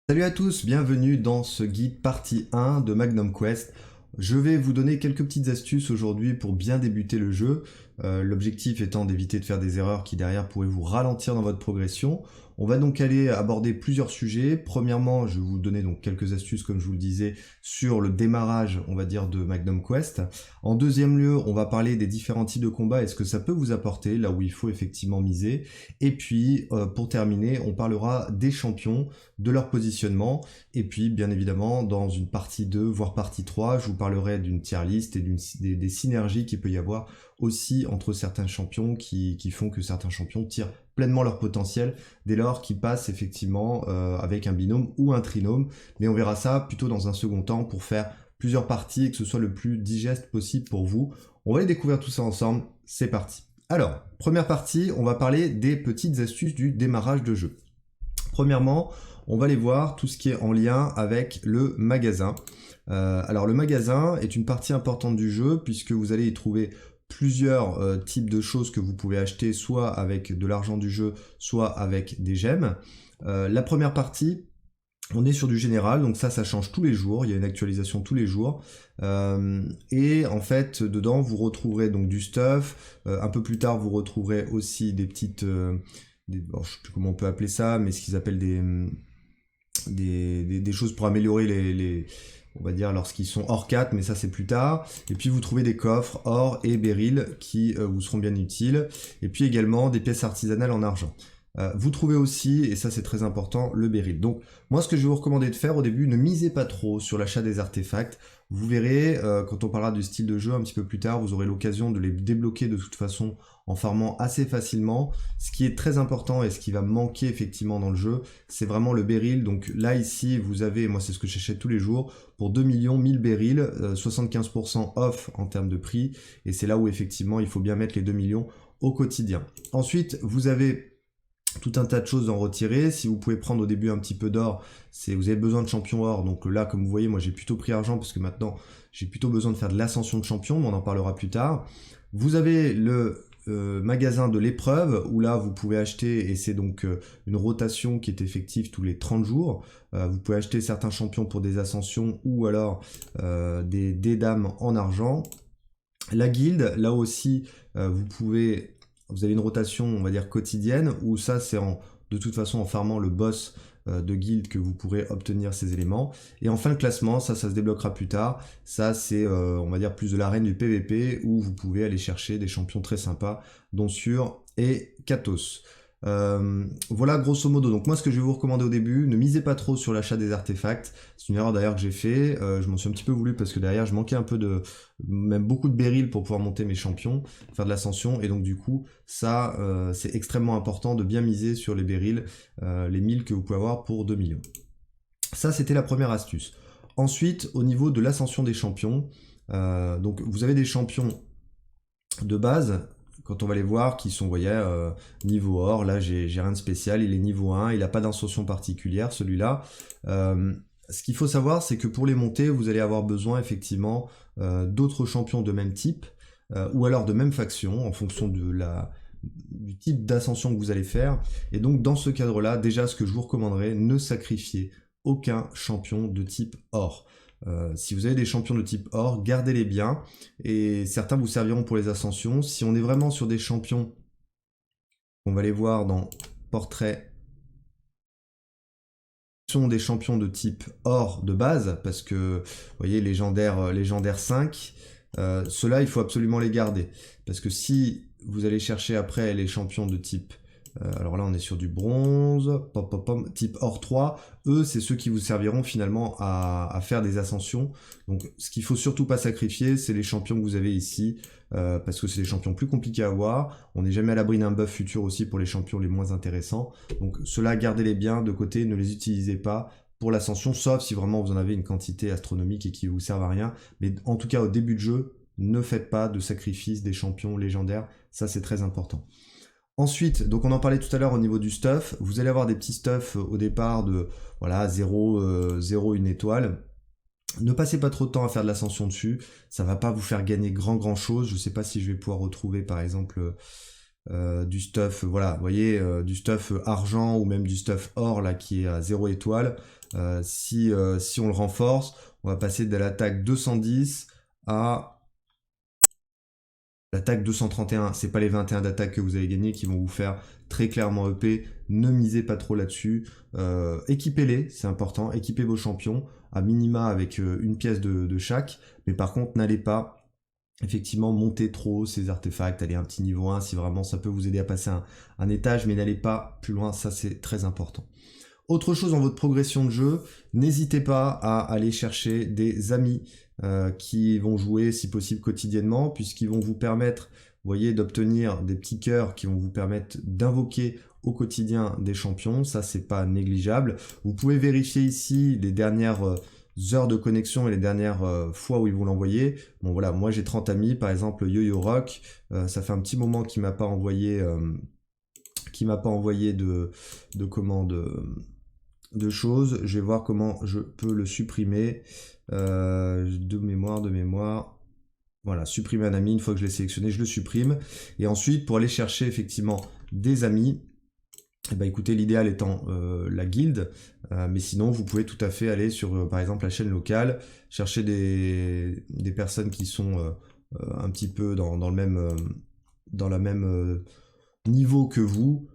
Salut à tous, bienvenue dans ce guide partie 1 de Magnum Quest. Je vais vous donner quelques petites astuces aujourd'hui pour bien débuter le jeu. L'objectif étant d'éviter de faire des erreurs qui derrière pourraient vous ralentir dans votre progression. On va donc aller aborder plusieurs sujets. Premièrement, je vais vous donner donc quelques astuces, comme je vous le disais, sur le démarrage, on va dire, de Magnum Quest. En deuxième lieu, on va parler des différents types de combats et ce que ça peut vous apporter, là où il faut effectivement miser. Et puis, pour terminer, on parlera des champions, de leur positionnement. Et puis, bien évidemment, dans une partie 2, voire partie 3, je vous parlerai d'une tier list et des synergies qu'il peut y avoir aussi entre certains champions qui font que certains champions tirent pleinement leur potentiel dès lors qu'ils passent effectivement avec un binôme ou un trinôme. Mais on verra ça plutôt dans un second temps pour faire plusieurs parties et que ce soit le plus digeste possible pour vous. On va aller découvrir tout ça ensemble. C'est parti. Alors, première partie, on va parler des petites astuces du démarrage de jeu. Premièrement, on va aller voir tout ce qui est en lien avec le magasin. Alors le magasin est une partie importante du jeu puisque vous allez y trouver plusieurs types de choses que vous pouvez acheter soit avec de l'argent du jeu, soit avec des gemmes. La première partie, on est sur du général, donc ça change tous les jours, il y a une actualisation tous les jours. Et en fait, dedans, vous retrouverez donc du stuff. Un peu plus tard, vous retrouverez aussi des petites... bon, je sais plus comment on peut appeler ça, mais ce qu'ils appellent des choses pour améliorer on va dire lorsqu'ils sont hors 4, mais ça c'est plus tard. Et puis vous trouvez des coffres or et béryl qui vous seront bien utiles. Et puis également des pièces artisanales en argent. Vous trouvez aussi, et ça c'est très important, le béryl. Donc moi ce que je vais vous recommander de faire au début, ne misez pas trop sur l'achat des artefacts. Vous verrez, quand on parlera du style de jeu un petit peu plus tard, vous aurez l'occasion de les débloquer de toute façon en farmant assez facilement. Ce qui est très important et ce qui va manquer effectivement dans le jeu, c'est vraiment le béryl. Donc là ici, vous avez, moi c'est ce que j'achète tous les jours, pour 2 millions 1000 béryls, 75% off en termes de prix. Et c'est là où effectivement il faut bien mettre les 2 millions au quotidien. Ensuite, vous avez tout un tas de choses à en retirer. Si vous pouvez prendre au début un petit peu d'or, vous avez besoin de champion or. Donc là, comme vous voyez, moi j'ai plutôt pris argent parce que maintenant j'ai plutôt besoin de faire de l'ascension de champion, mais on en parlera plus tard. Vous avez le magasin de l'épreuve où là vous pouvez acheter, et c'est donc une rotation qui est effective tous les 30 jours. Vous pouvez acheter certains champions pour des ascensions ou alors des dames en argent. La guilde, là aussi, vous avez une rotation, on va dire, quotidienne, où ça, de toute façon en farmant le boss de guilde que vous pourrez obtenir ces éléments. Et enfin, le classement, ça se débloquera plus tard. Ça, c'est, on va dire, plus de l'arène du PVP, où vous pouvez aller chercher des champions très sympas, dont Sur et Katos. Voilà grosso modo. Donc moi ce que je vais vous recommander au début, ne misez pas trop sur l'achat des artefacts. C'est une erreur d'ailleurs que j'ai fait. Je m'en suis un petit peu voulu parce que derrière je manquais un peu même beaucoup de béryl pour pouvoir monter mes champions, faire de l'ascension. Et donc du coup ça c'est extrêmement important de bien miser sur les béryls, les 1000 que vous pouvez avoir pour 2 millions. Ça c'était la première astuce. Ensuite au niveau de l'ascension des champions, donc vous avez des champions de base, quand on va les voir, qui sont, vous voyez, niveau or, là j'ai rien de spécial, il est niveau 1, il n'a pas d'intention particulière celui-là. Ce qu'il faut savoir, c'est que pour les monter, vous allez avoir besoin effectivement d'autres champions de même type, ou alors de même faction, en fonction du type d'ascension que vous allez faire. Et donc dans ce cadre-là, déjà ce que je vous recommanderais, ne sacrifiez aucun champion de type or. Si vous avez des champions de type or, gardez-les bien, et certains vous serviront pour les ascensions. Si on est vraiment sur des champions, on va les voir dans portrait, sont des champions de type or de base, parce que, vous voyez, légendaire 5, ceux-là, il faut absolument les garder. Parce que si vous allez chercher après les champions de type alors là, on est sur du bronze, type or 3. Eux, c'est ceux qui vous serviront finalement à faire des ascensions. Donc, ce qu'il faut surtout pas sacrifier, c'est les champions que vous avez ici, parce que c'est des champions plus compliqués à avoir. On n'est jamais à l'abri d'un buff futur aussi pour les champions les moins intéressants. Donc, ceux-là, gardez-les bien de côté, ne les utilisez pas pour l'ascension, sauf si vraiment vous en avez une quantité astronomique et qui vous servent à rien. Mais en tout cas, au début de jeu, ne faites pas de sacrifice des champions légendaires. Ça, c'est très important. Ensuite, donc on en parlait tout à l'heure au niveau du stuff, vous allez avoir des petits stuff au départ de voilà 0, 1 étoile. Ne passez pas trop de temps à faire de l'ascension dessus, ça va pas vous faire gagner grand chose. Je sais pas si je vais pouvoir retrouver par exemple du stuff, voilà, vous voyez, du stuff argent ou même du stuff or là qui est à 0 étoile. Si on le renforce, on va passer de l'attaque 210 à l'attaque 231. C'est pas les 21 d'attaque que vous avez gagné qui vont vous faire très clairement EP. Ne misez pas trop là-dessus. Équipez-les, c'est important. Équipez vos champions à minima avec une pièce de chaque. Mais par contre, n'allez pas effectivement monter trop ces artefacts, allez un petit niveau 1 si vraiment ça peut vous aider à passer un étage, mais n'allez pas plus loin, ça c'est très important. Autre chose dans votre progression de jeu, n'hésitez pas à aller chercher des amis qui vont jouer si possible quotidiennement, puisqu'ils vont vous permettre, vous voyez, d'obtenir des petits cœurs qui vont vous permettre d'invoquer au quotidien des champions, ça c'est pas négligeable. Vous pouvez vérifier ici les dernières heures de connexion et les dernières fois où ils vous l'envoyer. Bon voilà, moi j'ai 30 amis, par exemple Yo-Yo Rock, ça fait un petit moment qu'il m'a pas envoyé de commandes de choses. Je vais voir comment je peux le supprimer de mémoire. Voilà, supprimer un ami, une fois que je l'ai sélectionné, je le supprime. Et ensuite, pour aller chercher effectivement des amis, eh ben, écoutez, l'idéal étant la guilde, mais sinon vous pouvez tout à fait aller sur par exemple la chaîne locale, chercher des personnes qui sont un petit peu dans le même niveau que vous,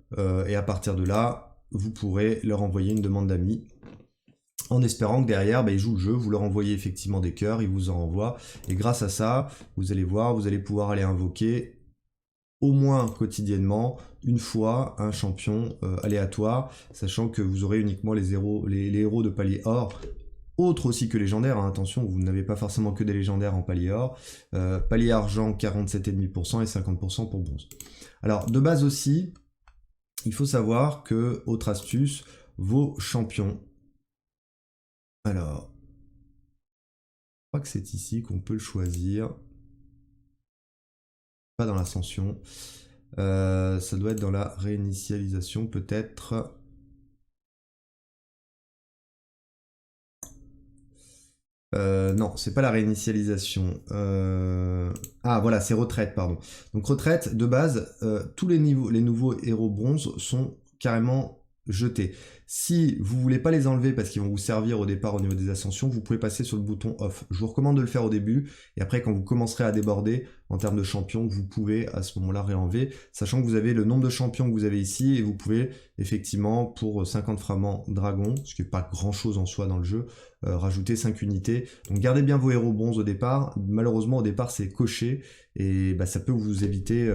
et à partir de là, vous pourrez leur envoyer une demande d'amis en espérant que derrière, ils jouent le jeu, vous leur envoyez effectivement des cœurs, ils vous en renvoient, et grâce à ça, vous allez voir, vous allez pouvoir aller invoquer au moins quotidiennement une fois un champion aléatoire, sachant que vous aurez uniquement les héros de palier or, autres aussi que légendaires, hein, attention, vous n'avez pas forcément que des légendaires en palier or, palier argent 47,5% et 50% pour bronze. Alors de base aussi, il faut savoir que, autre astuce, vos champions, alors, je crois que c'est ici qu'on peut le choisir, pas dans l'ascension, ça doit être dans la réinitialisation peut-être. Non, c'est pas la réinitialisation. Ah voilà, c'est retraite, pardon. Donc retraite, de base, tous les nouveaux héros bronze sont carrément jetés. Si vous voulez pas les enlever parce qu'ils vont vous servir au départ au niveau des ascensions, vous pouvez passer sur le bouton off. Je vous recommande de le faire au début, et après quand vous commencerez à déborder en termes de champions, vous pouvez à ce moment-là réenlever, sachant que vous avez le nombre de champions que vous avez ici, et vous pouvez effectivement pour 50 fragments dragon, ce qui n'est pas grand chose en soi dans le jeu, rajouter 5 unités. Donc gardez bien vos héros bronze au départ. Malheureusement au départ c'est coché, et ça peut vous éviter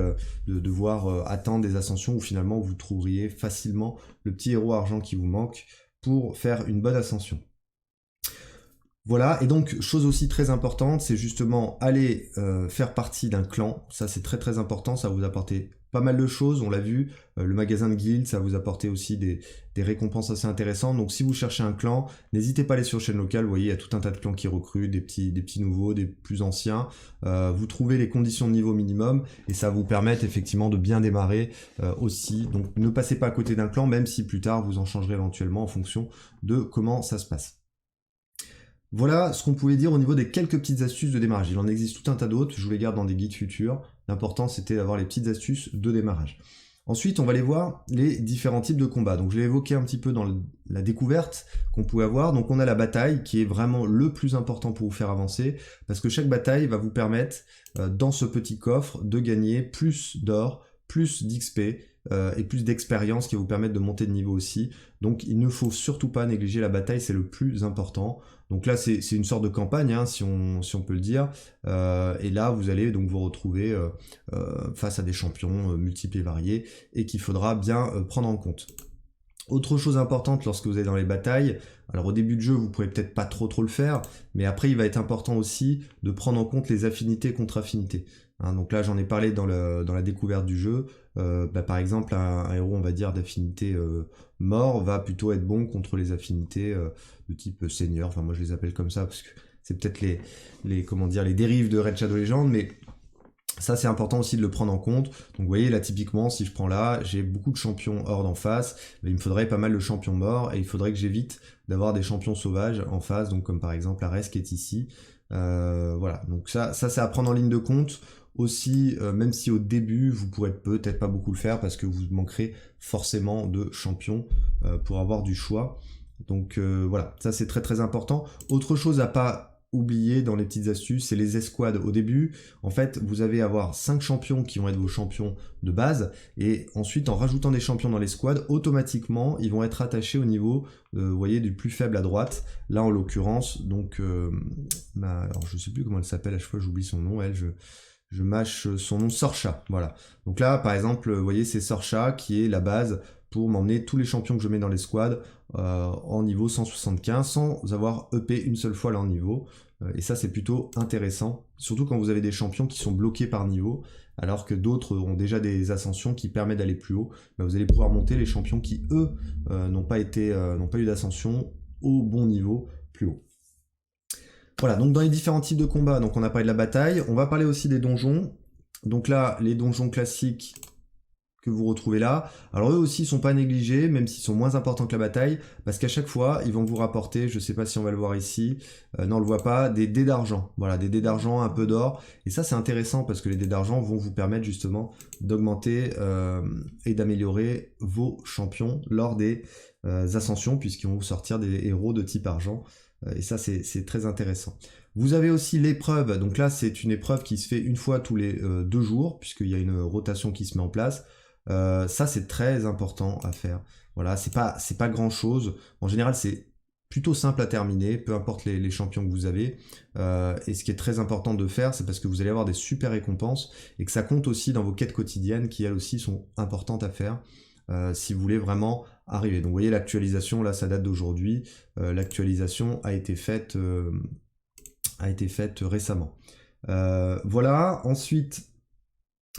de devoir attendre des ascensions où finalement vous trouveriez facilement le petit héros argent qui vous manque pour faire une bonne ascension. Voilà, et donc chose aussi très importante, c'est justement aller faire partie d'un clan. Ça c'est très très important, ça va vous apporter pas mal de choses, on l'a vu, le magasin de guild, ça va vous apporter aussi des récompenses assez intéressantes. Donc si vous cherchez un clan, n'hésitez pas à aller sur chaîne locale, vous voyez, il y a tout un tas de clans qui recrutent, des petits nouveaux, des plus anciens. Vous trouvez les conditions de niveau minimum, et ça va vous permettre effectivement de bien démarrer aussi. Donc ne passez pas à côté d'un clan, même si plus tard vous en changerez éventuellement en fonction de comment ça se passe. Voilà ce qu'on pouvait dire au niveau des quelques petites astuces de démarrage. Il en existe tout un tas d'autres, je vous les garde dans des guides futurs. L'important c'était d'avoir les petites astuces de démarrage. Ensuite, on va aller voir les différents types de combats. Donc je l'ai évoqué un petit peu dans la découverte qu'on pouvait avoir. Donc on a la bataille qui est vraiment le plus important pour vous faire avancer, parce que chaque bataille va vous permettre dans ce petit coffre de gagner plus d'or, plus d'XP, et plus d'expérience qui va vous permettre de monter de niveau aussi. Donc il ne faut surtout pas négliger la bataille, c'est le plus important. Donc là c'est une sorte de campagne, hein, si on peut le dire, et là vous allez donc vous retrouver face à des champions multiples et variés, et qu'il faudra bien prendre en compte. Autre chose importante lorsque vous êtes dans les batailles, alors au début de jeu vous pourrez peut-être pas trop le faire, mais après il va être important aussi de prendre en compte les affinités contre affinités. Hein, donc là j'en ai parlé dans la découverte du jeu. Par exemple un héros on va dire d'affinité mort va plutôt être bon contre les affinités de type seigneur, enfin moi je les appelle comme ça parce que c'est peut-être les dérives de Red Shadow Legends, mais ça c'est important aussi de le prendre en compte. Donc vous voyez là typiquement si je prends là, j'ai beaucoup de champions hors en face, il me faudrait pas mal de champions morts, et il faudrait que j'évite d'avoir des champions sauvages en face, donc comme par exemple Ares qui est ici. Voilà, donc ça c'est à prendre en ligne de compte. aussi, même si au début, vous pourrez peut-être pas beaucoup le faire parce que vous manquerez forcément de champions pour avoir du choix. Donc voilà, ça c'est très très important. Autre chose à pas oublier dans les petites astuces, c'est les escouades. Au début, en fait, vous allez avoir 5 champions qui vont être vos champions de base, et ensuite, en rajoutant des champions dans l'escouade, automatiquement, ils vont être attachés au niveau, vous voyez, du plus faible à droite. Là, en l'occurrence, donc, alors je sais plus comment elle s'appelle, à chaque fois j'oublie son nom, elle, je mâche son nom, Sorcha, voilà. Donc là, par exemple, vous voyez, c'est Sorcha qui est la base pour m'emmener tous les champions que je mets dans l'escouade en niveau 175 sans avoir EP une seule fois leur niveau. Et ça, c'est plutôt intéressant, surtout quand vous avez des champions qui sont bloqués par niveau, alors que d'autres ont déjà des ascensions qui permettent d'aller plus haut. Bah, vous allez pouvoir monter les champions qui, eux, n'ont pas eu d'ascension au bon niveau plus haut. Voilà, donc dans les différents types de combats, donc on a parlé de la bataille, on va parler aussi des donjons. Donc là, les donjons classiques que vous retrouvez là, alors eux aussi sont pas négligés, même s'ils sont moins importants que la bataille, parce qu'à chaque fois, ils vont vous rapporter, je sais pas si on va le voir ici, non on le voit pas, des dés d'argent. Voilà, des dés d'argent, un peu d'or, et ça c'est intéressant parce que les dés d'argent vont vous permettre justement d'augmenter et d'améliorer vos champions lors des ascensions, puisqu'ils vont vous sortir des héros de type argent. Et ça, c'est très intéressant. Vous avez aussi l'épreuve. Donc là, c'est une épreuve qui se fait une fois tous les 2 jours, puisqu'il y a une rotation qui se met en place. Ça, c'est très important à faire. Voilà, c'est pas grand-chose. En général, c'est plutôt simple à terminer, peu importe les champions que vous avez. Et ce qui est très important de faire, c'est parce que vous allez avoir des super récompenses et que ça compte aussi dans vos quêtes quotidiennes qui, elles aussi, sont importantes à faire. Si vous voulez vraiment arriver. Donc vous voyez l'actualisation, là ça date d'aujourd'hui, l'actualisation a été faite récemment. Voilà, ensuite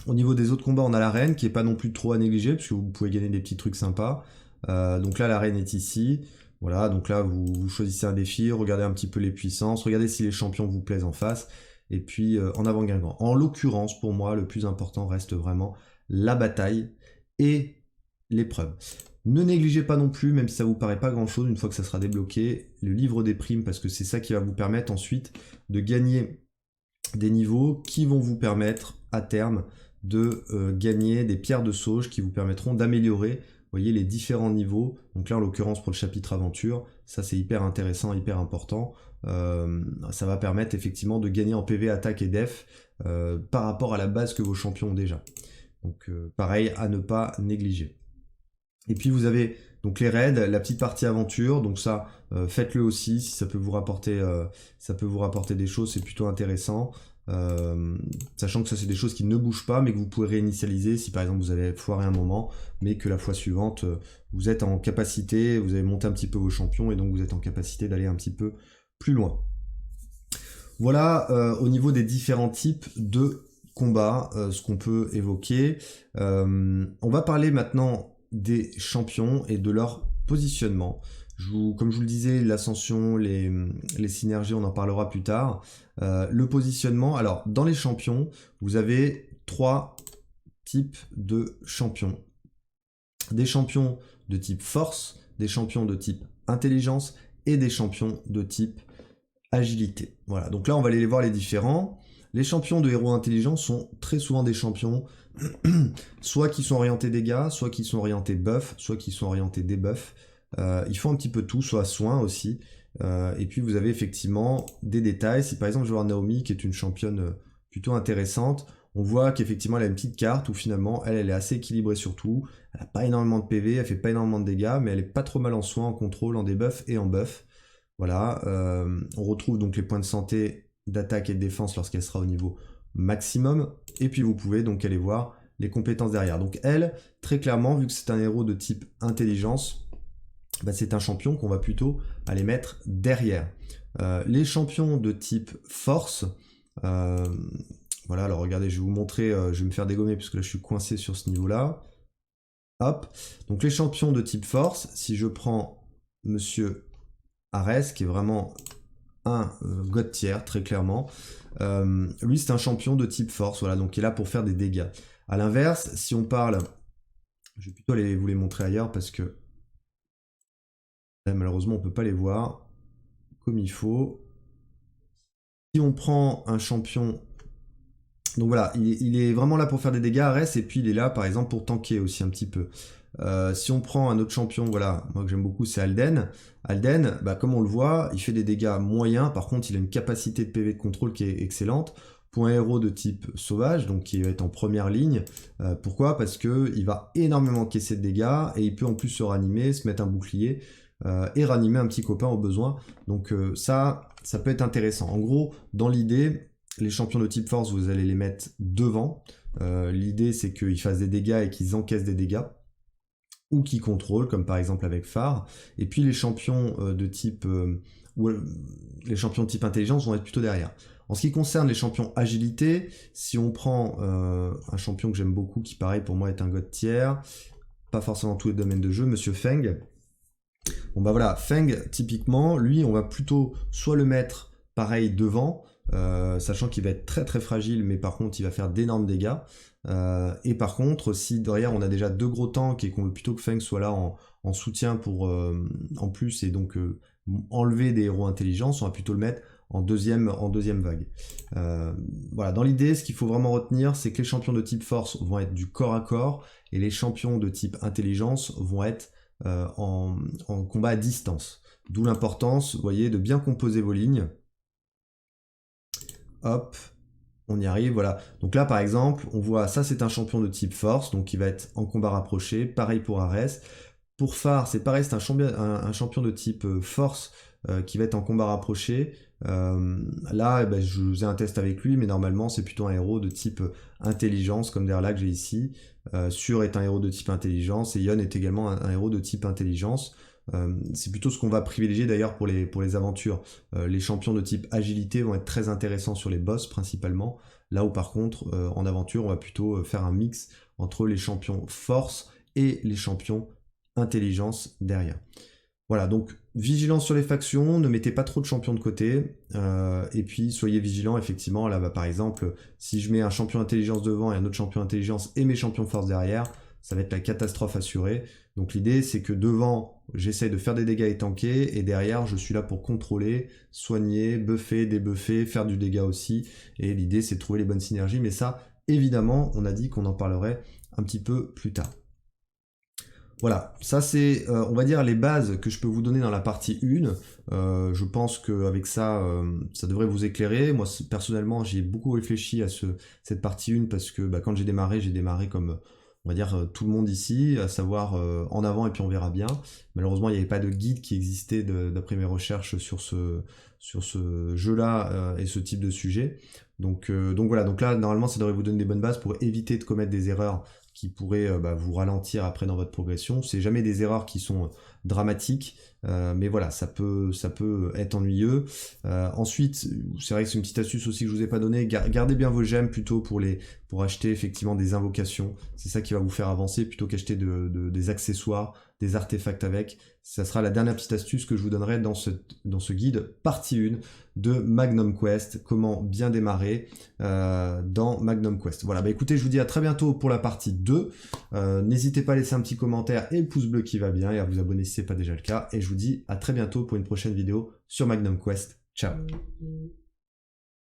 au niveau des autres combats on a l'arène qui est pas non plus trop à négliger parce que vous pouvez gagner des petits trucs sympas. Donc là l'arène est ici. Voilà, donc là vous choisissez un défi, regardez un petit peu les puissances, regardez si les champions vous plaisent en face, et puis en avant Guingamp. En l'occurrence, pour moi, le plus important reste vraiment la bataille et l'épreuve. Ne négligez pas non plus, même si ça vous paraît pas grand chose, une fois que ça sera débloqué, le livre des primes, parce que c'est ça qui va vous permettre ensuite de gagner des niveaux qui vont vous permettre à terme de gagner des pierres de sauge qui vous permettront d'améliorer, voyez, les différents niveaux. Donc là, en l'occurrence, pour le chapitre aventure, ça c'est hyper intéressant, hyper important. Ça va permettre effectivement de gagner en PV, attaque et def par rapport à la base que vos champions ont déjà. Donc pareil, à ne pas négliger. Et puis vous avez donc les raids, la petite partie aventure, donc ça faites-le aussi si ça peut vous rapporter des choses, c'est plutôt intéressant. Sachant que ça c'est des choses qui ne bougent pas mais que vous pouvez réinitialiser si par exemple vous avez foiré un moment mais que la fois suivante vous êtes en capacité, vous avez monté un petit peu vos champions et donc vous êtes en capacité d'aller un petit peu plus loin. Voilà au niveau des différents types de combats, ce qu'on peut évoquer. On va parler maintenant des champions et de leur positionnement. Comme je vous le disais, l'ascension, les synergies, on en parlera plus tard. Le positionnement, alors dans les champions, vous avez 3 types de champions. Des champions de type force, des champions de type intelligence et des champions de type agilité. Voilà, donc là on va aller voir les différents. Les champions de héros intelligents sont très souvent des champions soit qui sont orientés dégâts, soit qui sont orientés buff, soit qui sont orientés debuff. Ils font un petit peu tout, soit soin aussi. Et puis vous avez effectivement des détails. Si par exemple je vois Naomi qui est une championne plutôt intéressante, on voit qu'effectivement elle a une petite carte où finalement elle est assez équilibrée sur tout. Elle n'a pas énormément de PV, elle fait pas énormément de dégâts, mais elle est pas trop mal en soin, en contrôle, en debuff et en buff. Voilà, on retrouve donc les points de santé, d'attaque et de défense lorsqu'elle sera au niveau maximum. Et puis vous pouvez donc aller voir les compétences derrière. Donc elle, très clairement, vu que c'est un héros de type intelligence, bah, c'est un champion qu'on va plutôt aller mettre derrière. Les champions de type force, voilà, alors regardez, je vais vous montrer, je vais me faire dégommer puisque là je suis coincé sur ce niveau-là. Hop, donc les champions de type force, si je prends Monsieur Ares, qui est vraiment un god tier, très clairement. Lui, c'est un champion de type force, voilà, donc il est là pour faire des dégâts. A l'inverse, si on parle... Je vais plutôt vous les montrer ailleurs, parce que là, malheureusement, on ne peut pas les voir comme il faut. Si on prend un champion Donc voilà, il est vraiment là pour faire des dégâts, Ares, et puis il est là par exemple pour tanker aussi un petit peu. Si on prend un autre champion, voilà, moi que j'aime beaucoup, c'est Alden. Alden, bah, comme on le voit, il fait des dégâts moyens, par contre il a une capacité de PV de contrôle qui est excellente. Pour un héros de type sauvage, donc qui va être en première ligne. Pourquoi? Parce que il va énormément encaisser de dégâts, et il peut en plus se ranimer, se mettre un bouclier, et ranimer un petit copain au besoin. Donc ça peut être intéressant. En gros, dans l'idée, les champions de type force, vous allez les mettre devant. L'idée, c'est qu'ils fassent des dégâts et qu'ils encaissent des dégâts, ou qu'ils contrôlent, comme par exemple avec Phare. Et puis les champions de type les champions de type intelligence vont être plutôt derrière. En ce qui concerne les champions agilité, si on prend un champion que j'aime beaucoup, qui pareil pour moi est un god tiers, pas forcément tous les domaines de jeu, Monsieur Feng. Bon bah voilà, Feng, typiquement, lui, on va plutôt soit le mettre pareil devant, sachant qu'il va être très très fragile, mais par contre il va faire d'énormes dégâts. Et par contre, si derrière on a déjà 2 gros tanks et qu'on veut plutôt que Feng soit là en soutien pour en plus et donc enlever des héros intelligents, on va plutôt le mettre en deuxième vague. Voilà, dans l'idée, ce qu'il faut vraiment retenir, c'est que les champions de type force vont être du corps à corps et les champions de type intelligence vont être en combat à distance. D'où l'importance, vous voyez, de bien composer vos lignes. Hop, on y arrive, voilà. Donc là, par exemple, on voit, ça c'est un champion de type force, donc il va être en combat rapproché. Pareil pour Ares. Pour Phare, c'est pareil, c'est un champion de type force qui va être en combat rapproché. Là, eh ben, je faisais un test avec lui, mais normalement, c'est plutôt un héros de type intelligence, comme d'ailleurs là que j'ai ici. Sur est un héros de type intelligence, et Yon est également un héros de type intelligence. C'est plutôt ce qu'on va privilégier d'ailleurs pour les aventures. Les champions de type agilité vont être très intéressants sur les boss principalement, là où par contre en aventure on va plutôt faire un mix entre les champions force et les champions intelligence derrière. Voilà, donc vigilance sur les factions, ne mettez pas trop de champions de côté, et puis soyez vigilants effectivement, là bah, par exemple, si je mets un champion intelligence devant et un autre champion intelligence et mes champions force derrière, ça va être la catastrophe assurée. Donc l'idée c'est que devant, j'essaie de faire des dégâts et tanker, et derrière je suis là pour contrôler, soigner, buffer, débuffer, faire du dégât aussi, et l'idée c'est de trouver les bonnes synergies, mais ça, évidemment, on a dit qu'on en parlerait un petit peu plus tard. Voilà, ça c'est, on va dire, les bases que je peux vous donner dans la partie 1. Je pense qu'avec ça, ça devrait vous éclairer. Moi, personnellement, j'ai beaucoup réfléchi à cette partie 1 parce que bah, quand j'ai démarré comme, on va dire, tout le monde ici, à savoir en avant et puis on verra bien. Malheureusement, il n'y avait pas de guide qui existait d'après mes recherches sur ce jeu-là et ce type de sujet. Donc voilà, donc là, normalement, ça devrait vous donner des bonnes bases pour éviter de commettre des erreurs qui pourraient vous ralentir après dans votre progression. C'est jamais des erreurs qui sont dramatiques, mais voilà, ça peut être ennuyeux. Ensuite, c'est vrai que c'est une petite astuce aussi que je vous ai pas donnée, gardez bien vos gemmes plutôt pour acheter effectivement des invocations. C'est ça qui va vous faire avancer plutôt qu'acheter des accessoires, des artefacts avec. Ça sera la dernière petite astuce que je vous donnerai dans ce guide partie 1 de Magnum Quest, comment bien démarrer dans Magnum Quest. Voilà, bah écoutez, je vous dis à très bientôt pour la partie 2. N'hésitez pas à laisser un petit commentaire et le pouce bleu qui va bien et à vous abonner si ce n'est pas déjà le cas. Et je vous dis à très bientôt pour une prochaine vidéo sur Magnum Quest. Ciao.